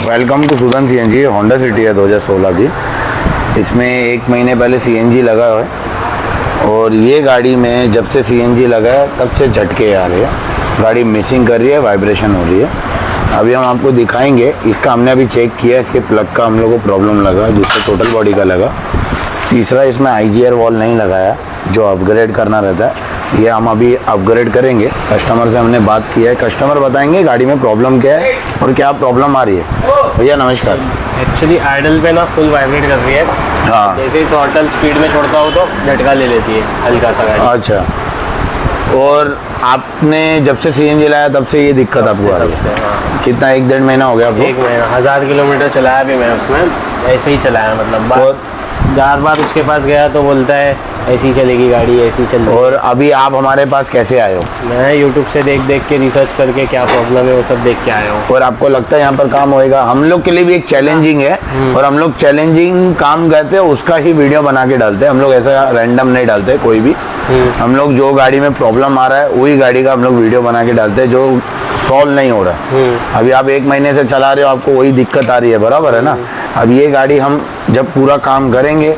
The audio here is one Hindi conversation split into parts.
वेलकम टू सुदन सीएनजी। होंडा सिटी है 2016 की। इसमें 1 महीने पहले सीएनजी लगा है और ये गाड़ी में जब से सीएनजी लगा है तब से झटके आ रहे हैं। गाड़ी मिसिंग कर रही है, वाइब्रेशन हो रही है। अभी हम आपको दिखाएंगे। इसका हमने अभी चेक किया, इसके प्लग का हम लोग को प्रॉब्लम लगा, दूसरा टोटल बॉडी का लगा। तीसरा इसमें IGR वॉल नहीं लगाया जो अपग्रेड करना रहता है, ये हम अभी अपग्रेड करेंगे। कस्टमर से हमने बात किया है, कस्टमर बताएंगे गाड़ी में प्रॉब्लम क्या है और क्या प्रॉब्लम आ रही है। भैया नमस्कार। एक्चुअली आइडल पे ना फुल वाइब्रेट कर रही है। हाँ, जैसे ही थ्रॉटल स्पीड में छोड़ता हो तो झटका ले लेती है हल्का सा गाड़ी। अच्छा। और आपने जब से CNG लाया तब से ये दिक्कत आपको आ रही है? हाँ। कितना 1-1.5 महीना हो गया आपको? 1 महीना, 1000 किलोमीटर चलाया भी मैं उसमें, ऐसे ही चलाया। मतलब बार उसके पास गया तो बोलता है ऐसी चलेगी गाड़ी, ऐसी चल रही है। और अभी आप हमारे पास कैसे आए हो? मैं यूट्यूब से देख के रिसर्च करके क्या प्रॉब्लम है वो सब देख के आया हूँ। और आपको लगता है यहाँ पर काम होएगा? हम लोग के लिए भी एक चैलेंजिंग है और हम लोग चैलेंजिंग काम करते हैं, उसका ही वीडियो बना के डालते हैं। हम लोग ऐसा रैंडम नहीं डालते कोई भी। हम लोग जो गाड़ी में प्रॉब्लम आ रहा है वही गाड़ी का हम लोग वीडियो बना के डालते हैं, जो सॉल्व नहीं हो रहा है। अभी आप 1 महीने से चला रहे हो, आपको वही दिक्कत आ रही है, बराबर है ना? अब ये गाड़ी हम जब पूरा काम करेंगे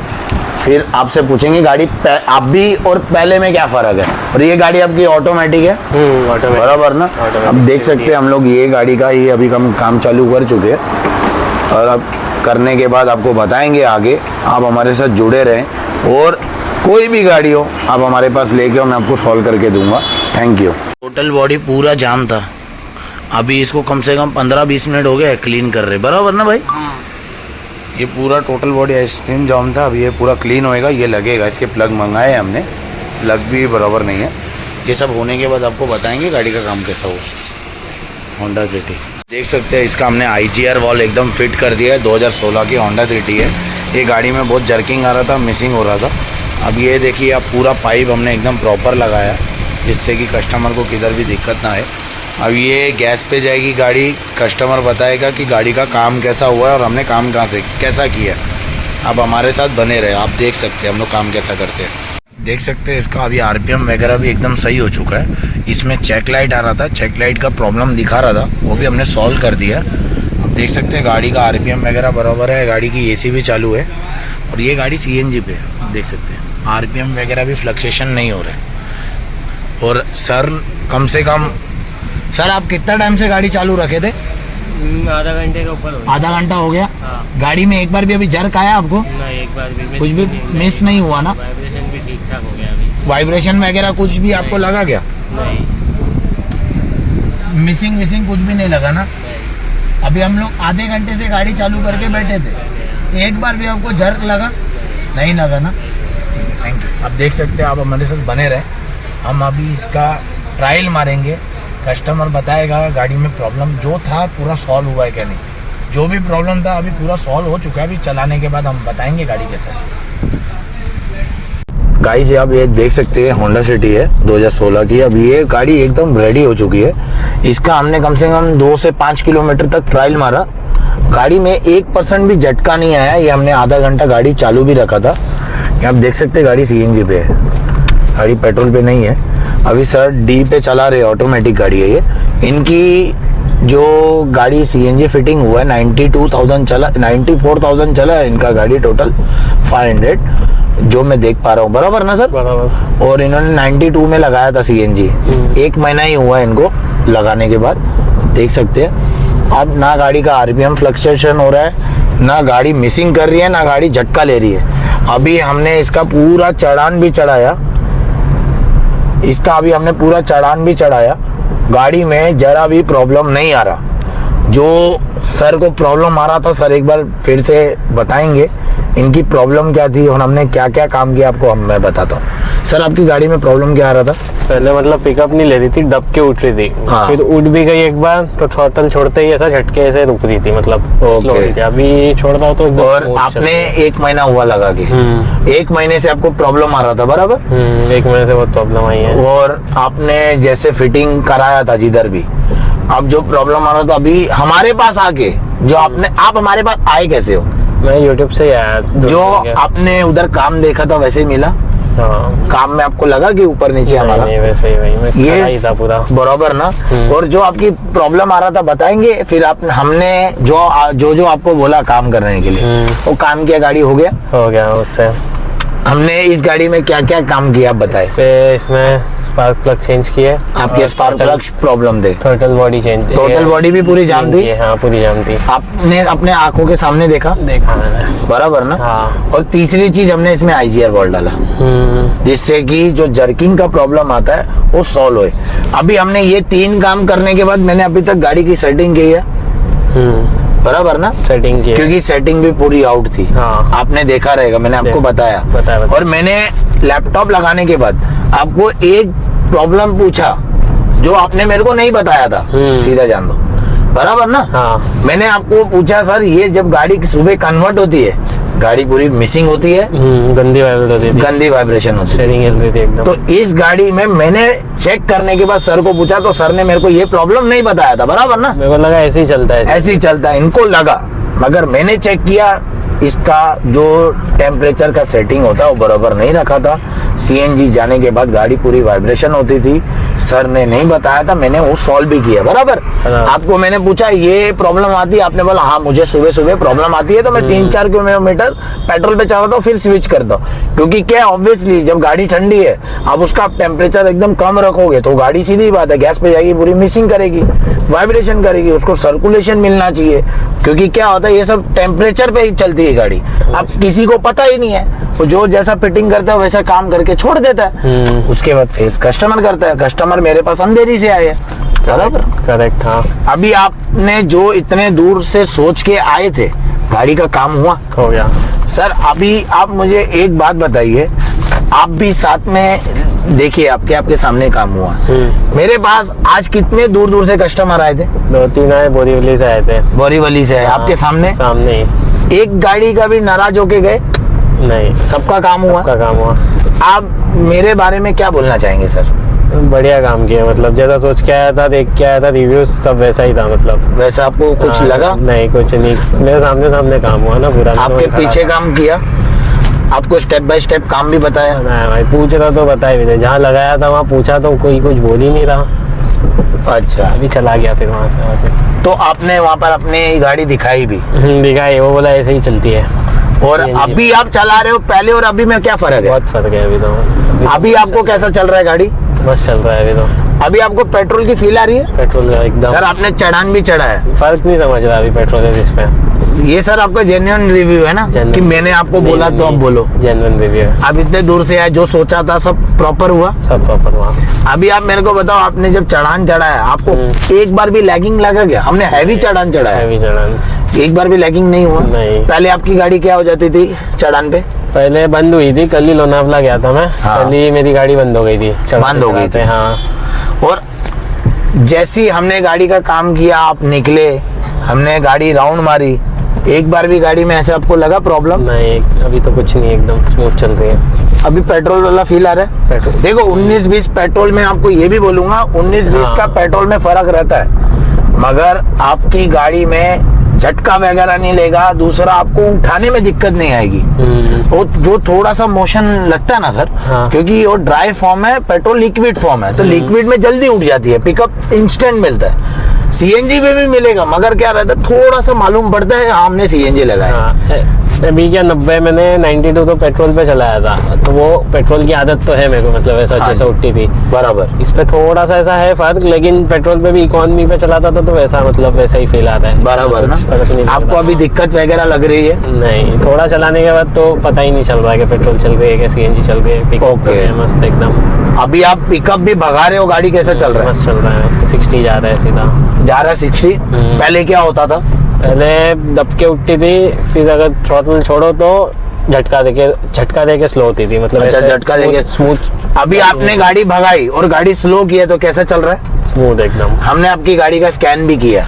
फिर आपसे पूछेंगे गाड़ी आप भी और पहले में क्या फ़र्क है। और ये गाड़ी आपकी ऑटोमेटिक है, बराबर ना? अब देख सकते हैं हम लोग ये गाड़ी का ही अभी हम काम चालू कर चुके हैं और अब करने के बाद आपको बताएंगे आगे। आप हमारे साथ जुड़े रहें और कोई भी गाड़ी हो आप हमारे पास लेके मैं आपको सॉल्व करके दूंगा। Thank you. टोटल बॉडी पूरा जाम था, अभी इसको कम से कम 15-20 मिनट हो गए क्लीन कर रहे, बराबर ना भाई? ये पूरा टोटल बॉडी आइसक्रीम जाम था, अभी ये पूरा क्लीन होएगा, ये लगेगा। इसके प्लग मंगाए हैं हमने, प्लग भी बराबर नहीं है। ये सब होने के बाद आपको बताएंगे गाड़ी का काम कैसा हो। होंडा सिटी देख सकते हैं, इसका हमने IGR वॉल एकदम फिट कर दिया है। 2016 की होंडा सिटी है। ये गाड़ी में बहुत जर्किंग आ रहा था, मिसिंग हो रहा था। अब ये देखिए, आप पूरा पाइप हमने एकदम प्रॉपर लगाया जिससे कि कस्टमर को किधर भी दिक्कत ना आए। अब ये गैस पे जाएगी गाड़ी, कस्टमर बताएगा कि गाड़ी का काम कैसा हुआ है और हमने काम कहाँ से कैसा किया। आप हमारे साथ बने रहे, आप देख सकते हैं हम लोग काम कैसा करते हैं। देख सकते हैं इसका अभी RPM वगैरह भी एकदम सही हो चुका है। इसमें चेक लाइट आ रहा था, चेक लाइट का प्रॉब्लम दिखा रहा था, वो भी हमने सॉल्व कर दिया। अब देख सकते हैं गाड़ी का RPM वगैरह बराबर है, गाड़ी की AC भी चालू है और ये गाड़ी CNG पे है। देख सकते हैं RPM वगैरह भी फ्लक्चुएशन नहीं हो रहा है। और सर कम से कम सर आप कितना टाइम से गाड़ी चालू रखे थे? आधा घंटे के ऊपर। आधा घंटा हो गया। हाँ। गाड़ी में एक बार भी अभी जर्क आया आपको? नहीं, एक बार भी कुछ भी मिस नहीं हुआ ना? वाइब्रेशन भी ठीक ठाक हो गया अभी। वाइब्रेशन वगैरह कुछ भी आपको लगा क्या? नहीं, मिसिंग कुछ भी नहीं लगा ना? अभी हम लोग आधे घंटे से गाड़ी चालू करके बैठे थे, एक बार भी आपको जर्क लगा? नहीं लगा ना? Thank you. आप देख सकते हैं, आप हमारे साथ बने रहे। हम अभी इसका ट्रायल मारेंगे, कस्टमर बताएगा गाड़ी में प्रॉब्लम जो था पूरा सॉल्व हुआ है क्या नहीं। जो भी प्रॉब्लम था अभी पूरा सॉल्व हो चुका है। अभी चलाने के बाद हम बताएंगे गाड़ी कैसा है। गाइस आप ये देख सकते हैं होंडा सिटी है 2016 की। अब ये गाड़ी एकदम रेडी हो चुकी है। इसका हमने कम से कम 2 से 5 किलोमीटर तक ट्रायल मारा, गाड़ी में 1% भी झटका नहीं आया। ये हमने आधा घंटा गाड़ी चालू भी रखा था। आप देख सकते हैं गाड़ी CNG पे है, गाड़ी पेट्रोल पे नहीं है। अभी सर D पे चला रहे, ऑटोमेटिक गाड़ी है ये। इनकी जो गाड़ी CNG फिटिंग हुआ है 92,000 चला, 94,000 चला है इनका गाड़ी, टोटल 500 जो मैं देख पा रहा हूँ, बराबर ना सर? बराबर। और इन्होंने 92 में लगाया था CNG। 1 महीना ही हुआ इनको लगाने के बाद। देख सकते हैं अब ना गाड़ी का RPM फ्लक्चुएशन हो रहा है, ना गाड़ी मिसिंग कर रही है, ना गाड़ी झटका ले रही है। अभी हमने इसका पूरा चढ़ान भी चढ़ाया, गाड़ी में जरा भी प्रॉब्लम नहीं आ रहा। जो सर को प्रॉब्लम आ रहा था, सर एक बार फिर से बताएंगे इनकी प्रॉब्लम क्या थी और हमने क्या क्या काम किया आपको मैं बताता हूँ। सर आपकी गाड़ी में प्रॉब्लम क्या आ रहा था? पहले मतलब पिकअप नहीं ले रही थी, दब के उठ रही थी। हाँ। फिर उठ भी गई एक बार तो थ्रॉटल छोड़ते ही ऐसा झटके से रुक रही थी, मतलब स्लो हो रही थी। अभी छोड़ दो तो और आपने 1 महीना हुआ लगा के, 1 महीने से आपको प्रॉब्लम आ रहा था, बराबर? 1 महीने से बहुत प्रॉब्लम आई है। और आपने जैसे फिटिंग कराया था जिधर भी, अब जो प्रॉब्लम आ रहा था, अभी हमारे पास आके जो आप हमारे पास आए कैसे हो? मैं यूट्यूब से आया। जो आपने उधर काम देखा था वैसे ही मिला? हाँ। काम में आपको लगा कि ऊपर नीचे हमारा? नहीं, वैसे ही वही मैं खड़ा ही था पूरा। बराबर ना। और जो आपकी प्रॉब्लम आ रहा था बताएंगे, फिर आप हमने जो आपको बोला काम करने के लिए वो काम किया, गाड़ी हो गया उससे। हमने इस गाड़ी में क्या क्या काम किया आप बताएं। इसमें स्पार्क प्लग चेंज किए, आपके स्पार्क प्लग प्रॉब्लम थे, total body change, total body भी पूरी जाम थी? हाँ पूरी जाम थी। आपने अपने आंखों के सामने देखा मैंने, बराबर ना। हाँ। और तीसरी चीज हमने इसमें IGR बॉल डाला जिससे कि जो जर्किंग का प्रॉब्लम आता है वो सॉल्व होए। अभी हमने ये 3 काम करने के बाद मैंने अभी तक गाड़ी की सेटिंग की है, बराबर ना। सेटिंग क्योंकि सेटिंग भी पूरी आउट थी। हाँ। आपने देखा रहेगा, मैंने आपको बताया। और मैंने लैपटॉप लगाने के बाद आपको एक प्रॉब्लम पूछा जो आपने मेरे को नहीं बताया था, सीधा जान दो, बराबर ना। हाँ। मैंने आपको पूछा सर ये जब गाड़ी सुबह कन्वर्ट होती है, गाड़ी पूरी मिसिंग होती है, गंदी वाइब्रेशन होती है, हिल रही थी एकदम। तो इस गाड़ी में मैंने चेक करने के बाद सर को पूछा तो सर ने मेरे को ये प्रॉब्लम नहीं बताया था, बराबर ना। मेरे को लगा ऐसे ही चलता है, ऐसे ही चलता है इनको लगा, मगर मैंने चेक किया इसका जो टेम्परेचर का सेटिंग होता है वो बराबर नहीं रखा था। CNG जाने के बाद गाड़ी पूरी वाइब्रेशन होती थी, सर ने नहीं बताया था, मैंने वो सॉल्व भी किया, बराबर। आपको मैंने पूछा ये प्रॉब्लम आती है, आपने बोला हाँ मुझे सुबह सुबह प्रॉब्लम आती है, तो मैं 3-4 किलोमीटर पेट्रोल पे चलाता हूँ फिर स्विच करता हूँ। क्योंकि क्या ऑब्वियसली जब गाड़ी ठंडी है, अब उसका टेम्परेचर एकदम कम रखोगे तो गाड़ी सीधी बात है गैस पे जाएगी, पूरी मिसिंग करेगी, वाइब्रेशन करेगी, उसको सर्कुलेशन मिलना चाहिए। क्योंकि क्या होता है ये सब टेम्परेचर पे ही चलती है गाड़ी। अब किसी को पता ही नहीं है, वो जो जैसा फिटिंग करता है वैसा काम करके छोड़ देता है, उसके बाद फेस कस्टमर करता है। कस्टमर मेरे पास अंधेरी से आए, बराबर। करेक्ट। हाँ। अभी आपने जो इतने दूर से सोच के आए थे, गाड़ी का काम हो गया सर। अभी आप मुझे एक बात बताइए, आप भी साथ में देखिए, आपके सामने काम हुआ। मेरे पास आज कितने दूर दूर से कस्टमर आए थे? 2-3 आए, बोरीवली से आए थे। बोरीवली से? हाँ, आपके सामने ही। एक गाड़ी का भी नाराज होके गए? नहीं, सबका काम हुआ। आप मेरे बारे में क्या बोलना चाहेंगे सर? बढ़िया काम किया, मतलब जैसा सोच के आया था, देख के आया था, रिव्यूज सब वैसा ही था। मतलब वैसा आपको कुछ लगा? नहीं, कुछ नहीं, मेरे सामने काम हुआ ना पूरा। आपके पीछे काम किया, आपको स्टेप बाय स्टेप काम भी बताया? नहीं भाई, पूछ रहा तो बताए भी थे, जहाँ लगाया था वहाँ पूछा तो कोई कुछ बोल ही नहीं रहा। अच्छा, अभी चला गया फिर वहाँ से। तो आपने वहाँ पर अपनी गाड़ी दिखाई भी? दिखाई, वो बोला ऐसे ही चलती है। और अभी आप चला रहे हो, पहले और अभी में क्या फर्क है? बहुत फर्क है अभी तो। अभी आपको कैसा चल रहा है गाड़ी? बस चल रहा है अभी तो। अभी आपको पेट्रोल की फील आ रही है? पेट्रोल एकदम। सर आपने चढ़ान भी चढ़ा है, फर्क नहीं समझ रहा अभी पेट्रोल है इस पे। ये सर आपका जेन्युइन रिव्यू है ना कि मैंने आपको बोला तो अब बोलो? जेन्युइन रिव्यू है। अब इतने दूर से आए, जो सोचा था सब प्रॉपर हुआ? सब प्रॉपर हुआ। अभी आप मेरे को बताओ, आपने जब चढ़ान चढ़ा है आपको एक बार भी लैगिंग लगा क्या? हमने हैवी चढ़ान चढ़ा है, हैवी चढ़ान, एक बार भी लैगिंग नहीं हुआ? नहीं। पहले आपकी गाड़ी क्या हो जाती थी चढ़ान पे? पहले बंद हुई थी, कल ही लोनावला गया था मैं। हाँ। कल ही मेरी गाड़ी बंद हो गई थी, बंद हो गई थी। हाँ। और जैसी हमने गाड़ी का काम किया, आप निकले, हमने गाड़ी राउंड मारी, एक बार भी गाड़ी में ऐसे आपको लगा प्रॉब्लम? नहीं, अभी तो कुछ नहीं, एकदम स्मूथ चल रही है। अभी पेट्रोल वाला फील आ रहा है? पेट्रोल देखो 19-20 पेट्रोल में आपको ये भी बोलूंगा, 19-20 का पेट्रोल में फर्क रहता है, मगर आपकी गाड़ी में झटका वगैरह नहीं लेगा। दूसरा, आपको उठाने में दिक्कत नहीं आएगी। वो जो थोड़ा सा मोशन लगता है ना सर, हाँ। क्योंकि वो ड्राई फॉर्म है, पेट्रोल लिक्विड फॉर्म है, तो लिक्विड में जल्दी उठ जाती है, पिकअप इंस्टेंट मिलता है। CNG में भी मिलेगा, मगर क्या रहता है थोड़ा सा मालूम पड़ता है हमने CNG लगाया। हाँ। अभी क्या 90 मैंने 92 तो पेट्रोल पे चलाया था, तो वो पेट्रोल की आदत तो है मेरे को, मतलब ऐसा जैसा उठती थी बराबर। इस पे थोड़ा सा ऐसा है फर्क, लेकिन पेट्रोल पे भी इकोनॉमी पे चलाता था तो वैसा, मतलब वैसा ही फील आता है। बराबर ना? आपको अभी दिक्कत वगैरह लग रही है? नहीं, थोड़ा चलाने के बाद तो पता ही नहीं चल रहा है कि पेट्रोल चल रही है कि CNG चल रही है। पिकअप है मस्त एकदम। अभी आप पिकअप भी भगा रहे हो, गाड़ी कैसा चल रहा है? मस्त चल रहा है, 60 जा रहा है सीधा। जा रहा है 60? पहले क्या होता था? पहले दबके उठती थी, फिर अगर थ्रॉटल छोड़ो तो झटका देके स्लो होती थी, मतलब अच्छा, झटका देके स्मूथ। अभी आपने गाड़ी भगाई और गाड़ी स्लो की है तो कैसा चल रहा है? स्मूथ एकदम। हमने आपकी गाड़ी का स्कैन भी किया,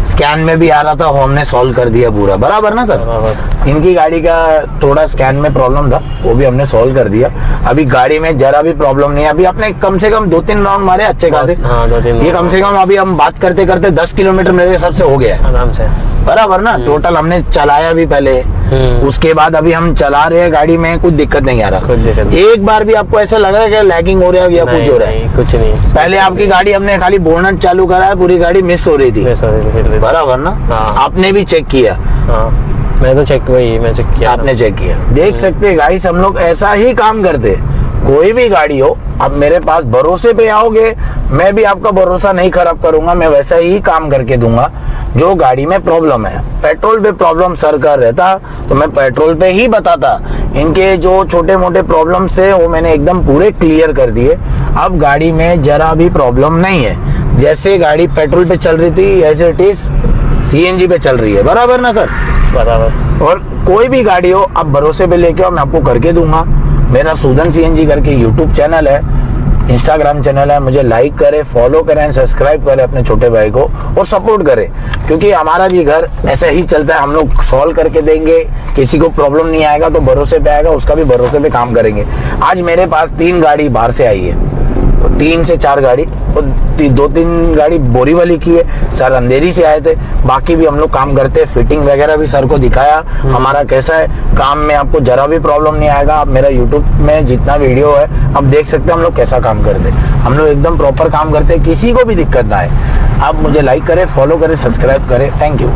स्कैन में भी आ रहा था, हमने सॉल्व कर दिया पूरा, बराबर ना सर। इनकी गाड़ी का थोड़ा स्कैन में प्रॉब्लम था, वो भी हमने सॉल्व कर दिया। अभी गाड़ी में जरा भी प्रॉब्लम नहीं है। अभी अपने कम से कम 2-3 राउंड मारे अच्छे खासे। हाँ, 2-3 ये कम से कम अभी हम बात करते करते 10 किलोमीटर मेरे हिसाब से हो गया है आराम से, बराबर ना। टोटल हमने चलाया भी पहले, उसके बाद अभी हम चला रहे हैं गाड़ी में, कुछ दिक्कत नहीं आ रहा। एक बार भी आपको ऐसा लग रहा है कि लैगिंग हो रहा है या कुछ हो रहा है? कुछ नहीं। पहले आपकी गाड़ी हमने खाली बोनट चालू करा है, पूरी गाड़ी मिस हो रही थी, बराबर ना। आपने भी चेक किया? मैं तो चेक किया। आपने चेक किया। देख सकते हैं गाइस, हम लोग ऐसा ही काम करते हैं। कोई भी गाड़ी हो, आप मेरे पास भरोसे पे आओगे, मैं भी आपका भरोसा नहीं खराब करूंगा, मैं वैसा ही काम करके दूंगा। जो गाड़ी में प्रॉब्लम है, पेट्रोल पे प्रॉब्लम सर का रहता तो मैं पेट्रोल पे ही बताता। इनके जो छोटे मोटे प्रॉब्लम्स है वो मैंने एकदम पूरे क्लियर कर दिए। अब गाड़ी में जरा भी प्रॉब्लम नहीं है। जैसे गाड़ी पेट्रोल पे चल रही थी ऐसे इट इज सीएनजी पे चल रही है, बराबर ना सर? बराबर। और कोई भी गाड़ी हो आप भरोसे पे लेके आओ, मैं आपको करके दूंगा। मेरा सूदन सीएनजी करके यूट्यूब चैनल है, इंस्टाग्राम चैनल है, मुझे लाइक करें, फॉलो करें, सब्सक्राइब करें अपने छोटे भाई को और सपोर्ट करें, क्योंकि हमारा भी घर ऐसे ही चलता है। हम लोग सॉल्व करके देंगे, किसी को प्रॉब्लम नहीं आएगा तो भरोसे पे आएगा, उसका भी भरोसे पे काम करेंगे। आज मेरे पास 3 गाड़ी बाहर से आई है, 3 से 4 गाड़ी, और 2-3 गाड़ी बोरीवली की है, सर अंधेरी से आए थे। बाकी भी हम लोग काम करते हैं, फिटिंग वगैरह भी सर को दिखाया हमारा कैसा है काम में, आपको जरा भी प्रॉब्लम नहीं आएगा। आप मेरा यूट्यूब में जितना वीडियो है आप देख सकते हैं हम लोग कैसा काम करते हैं। हम लोग एकदम प्रॉपर काम करते हैं, किसी को भी दिक्कत ना आए। आप मुझे लाइक करें, फॉलो करें, सब्सक्राइब करें। Thank you.